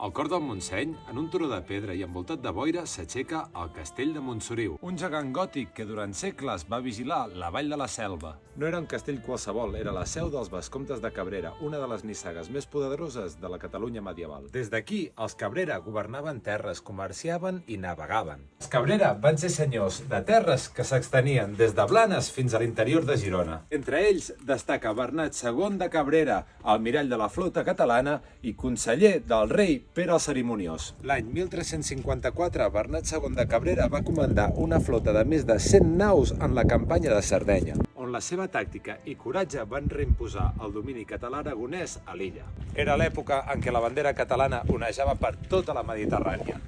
Al cor del Montseny, en un turó de pedra i envoltat de boira, s'aixeca el Castell de Montsoriu, un gegant gòtic que durant segles va vigilar la vall de la Selva. No era un castell qualsevol, era la seu dels vescomtes de Cabrera, una de les nissagues més poderoses de la Catalunya medieval. Des d'aquí, els Cabrera governaven terres, comerciaven i navegaven. Els Cabrera van ser senyors de terres que s'extenien des de Blanes fins a l'interior de Girona. Entre ells destaca Bernat II de Cabrera, almirall de la flota catalana i conseller del rei Pere el Cerimoniós. L'any 1354, Bernat II de Cabrera va comandar una flota de més de 100 naus en la campanya de Sardenya, on la seva tàctica i coratge van reimposar el domini català-aragonès a l'illa. Era l'època en què la bandera catalana onejava per tota la Mediterrània.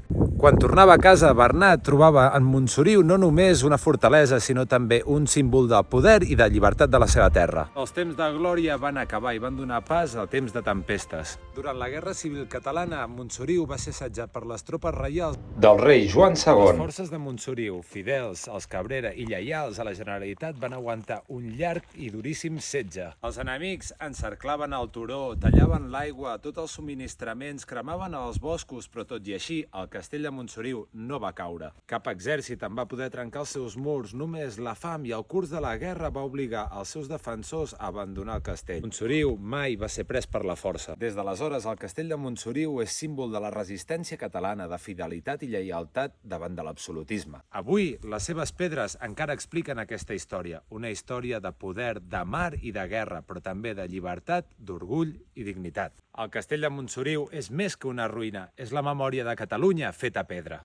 Quan tornava a casa, Bernat trobava en Montsoriu no només una fortalesa, sinó també un símbol del poder i de llibertat de la seva terra. Els temps de glòria van acabar i van donar pas al temps de tempestes. Durant la Guerra Civil Catalana, Montsoriu va ser assetjat per les tropes reials del rei Joan II. Les forces de Montsoriu, fidels als Cabrera i lleials a la Generalitat, van aguantar un llarg i duríssim setge. Els enemics encerclaven el turó, tallaven l'aigua, tots els subministraments, cremaven els boscos, però tot i així, el castell de Montsoriu no va caure. Cap exèrcit en va poder trencar els seus murs, només la fam i el curs de la guerra va obligar els seus defensors a abandonar el castell. Montsoriu mai va ser pres per la força. Des d'aleshores, el castell de Montsoriu és símbol de la resistència catalana, de fidelitat i lleialtat davant de l'absolutisme. Avui, les seves pedres encara expliquen aquesta història, una història de poder, de mar i de guerra, però també de llibertat, d'orgull i dignitat. El castell de Montsoriu és més que una ruïna, és la memòria de Catalunya feta a pedra.